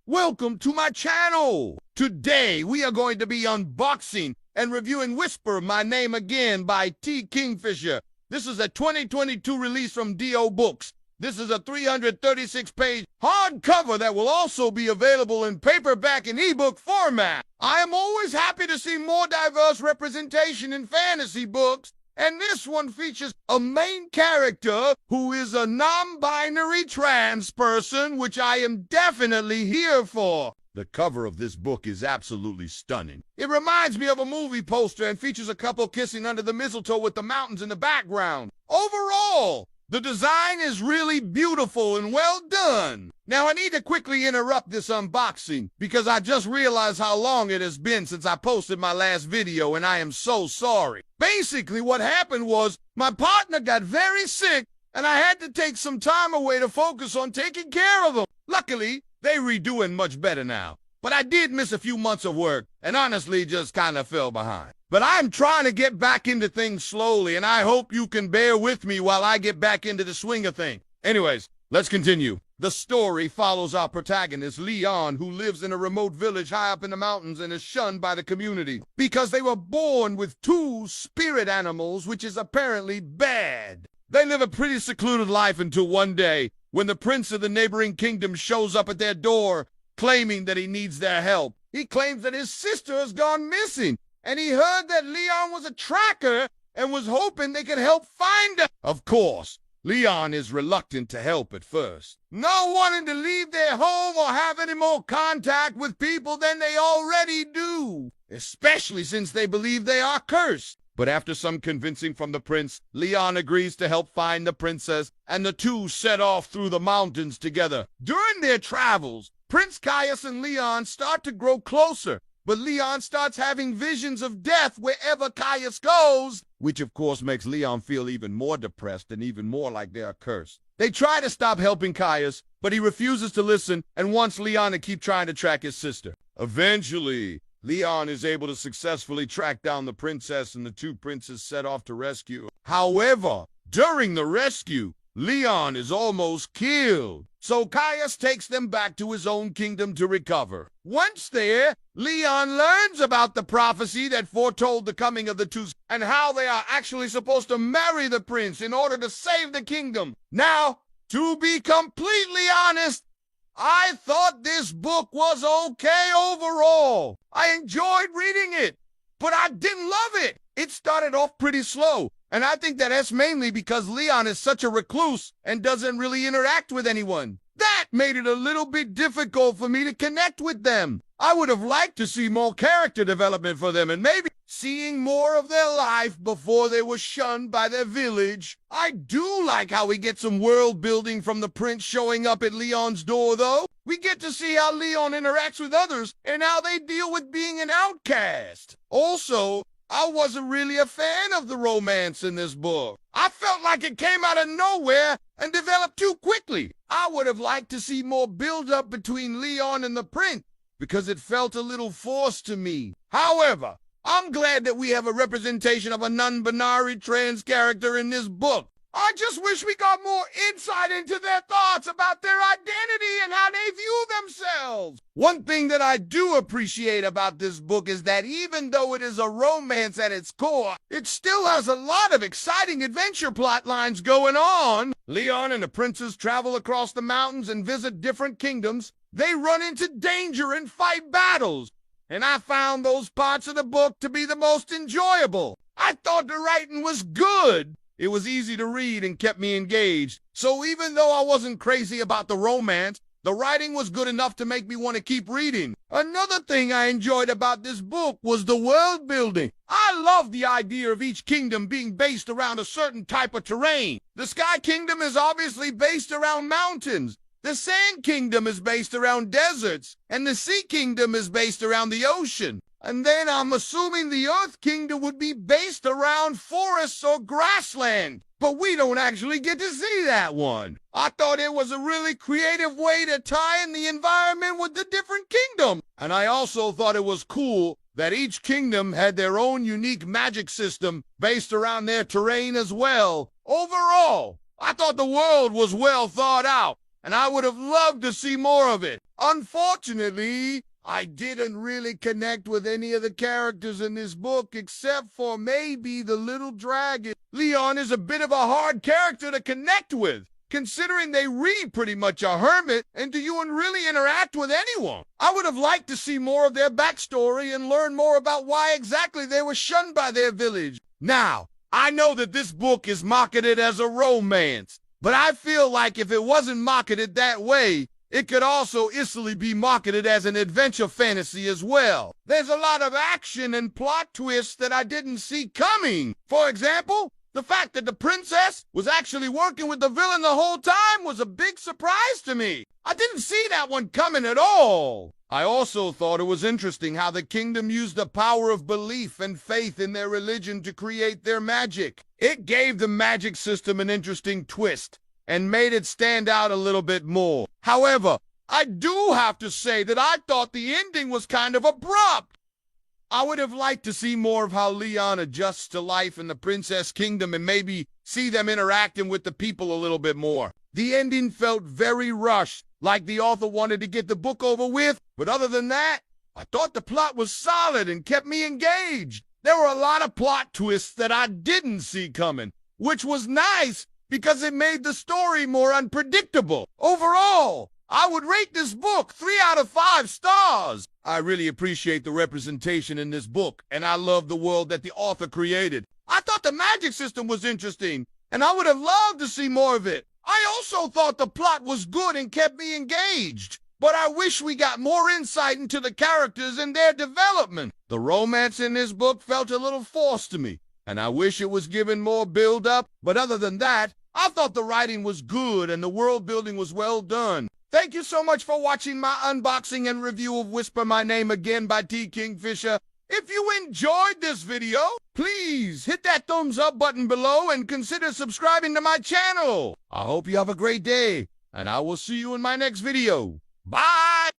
Welcome to my channel. Today we are going to be unboxing and reviewing Whisper My Name Again by T. Kingfisher. This is a 2022 release from D.O. Books. This is a 336-page hardcover that will also be available in paperback and ebook format. I am always happy to see more diverse representation in fantasy books, and this one features a main character who is a non-binary trans person, which I am definitely here for. The cover of this book is absolutely stunning. It reminds me of a movie poster and features a couple kissing under the mistletoe with the mountains in the background. Overall, the design is really beautiful and well done. Now, I need to quickly interrupt this unboxing because I just realized how long it has been since I posted my last video, and I am so sorry. Basically, what happened was my partner got very sick, and I had to take some time away to focus on taking care of them. Luckily, they're redoing much better now. But I did miss a few months of work, and honestly just kind of fell behind. But I'm trying to get back into things slowly, and I hope you can bear with me while I get back into the swing of things. Anyways, let's continue. The story follows our protagonist, Leon, who lives in a remote village high up in the mountains and is shunned by the community because they were born with two spirit animals, which is apparently bad. They live a pretty secluded life until one day, when the prince of the neighboring kingdom shows up at their door, claiming that he needs their help. He claims that his sister has gone missing, and he heard that Leon was a tracker and was hoping they could help find her. Of course, Leon is reluctant to help at first, not wanting to leave their home or have any more contact with people than they already do, especially since they believe they are cursed. But after some convincing from the prince, Leon agrees to help find the princess, and the two set off through the mountains together. During their travels, Prince Caius and Leon start to grow closer, but Leon starts having visions of death wherever Caius goes, which of course makes Leon feel even more depressed and even more like they are cursed. They try to stop helping Caius, but he refuses to listen and wants Leon to keep trying to track his sister. Eventually, Leon is able to successfully track down the princess, and the two princes set off to rescue her. However, during the rescue, Leon is almost killed, so Caius takes them back to his own kingdom to recover. Once there, Leon learns about the prophecy that foretold the coming of the two and how they are actually supposed to marry the prince in order to save the kingdom. Now, to be completely honest, I thought this book was okay overall. I enjoyed reading it, but I didn't love it. It started off pretty slow, and I think that's mainly because Leon is such a recluse and doesn't really interact with anyone. That made it a little bit difficult for me to connect with them. I would have liked to see more character development for them and maybe seeing more of their life before they were shunned by their village. I do like how we get some world building from the prince showing up at Leon's door, though. We get to see how Leon interacts with others and how they deal with being an outcast. Also, I wasn't really a fan of the romance in this book. I felt like it came out of nowhere and developed too quickly. I would have liked to see more build-up between Leon and the prince because it felt a little forced to me. However, I'm glad that we have a representation of a non-binary trans character in this book. I just wish we got more insight into their thoughts about their identity and how they view themselves. One thing that I do appreciate about this book is that even though it is a romance at its core, it still has a lot of exciting adventure plot lines going on. Leon and the princes travel across the mountains and visit different kingdoms. They run into danger and fight battles, and I found those parts of the book to be the most enjoyable. I thought the writing was good. It was easy to read and kept me engaged. So even though I wasn't crazy about the romance, the writing was good enough to make me want to keep reading. Another thing I enjoyed about this book was the world building. I love the idea of each kingdom being based around a certain type of terrain. The Sky Kingdom is obviously based around mountains. The Sand Kingdom is based around deserts, and the Sea Kingdom is based around the ocean. And then I'm assuming the Earth Kingdom would be based around forests or grassland. But we don't actually get to see that one. I thought it was a really creative way to tie in the environment with the different kingdoms. And I also thought it was cool that each kingdom had their own unique magic system based around their terrain as well. Overall, I thought the world was well thought out. and I would have loved to see more of it. Unfortunately, I didn't really connect with any of the characters in this book except for maybe the little dragon. Leon is a bit of a hard character to connect with, considering they read pretty much a hermit and do you really interact with anyone. I would have liked to see more of their backstory and learn more about why exactly they were shunned by their village. Now, I know that this book is marketed as a romance, but I feel like if it wasn't marketed that way, it could also easily be marketed as an adventure fantasy as well. There's a lot of action and plot twists that I didn't see coming. For example, the fact that the princess was actually working with the villain the whole time was a big surprise to me. I didn't see that one coming at all. I also thought it was interesting how the kingdom used the power of belief and faith in their religion to create their magic. It gave the magic system an interesting twist and made it stand out a little bit more. However, I do have to say that I thought the ending was kind of abrupt. I would have liked to see more of how Leon adjusts to life in the Princess Kingdom and maybe see them interacting with the people a little bit more. The ending felt very rushed, like the author wanted to get the book over with, but other than that, I thought the plot was solid and kept me engaged. There were a lot of plot twists that I didn't see coming, which was nice because it made the story more unpredictable. Overall, I would rate this book 3 out of 5 stars. I really appreciate the representation in this book, and I love the world that the author created. I thought the magic system was interesting, and I would have loved to see more of it. I also thought the plot was good and kept me engaged, but I wish we got more insight into the characters and their development. The romance in this book felt a little forced to me, and I wish it was given more build-up, but other than that, I thought the writing was good and the world building was well done. Thank you so much for watching my unboxing and review of Whisper My Name Again by T. Kingfisher. If you enjoyed this video, please hit that thumbs up button below and consider subscribing to my channel. I hope you have a great day, and I will see you in my next video. Bye!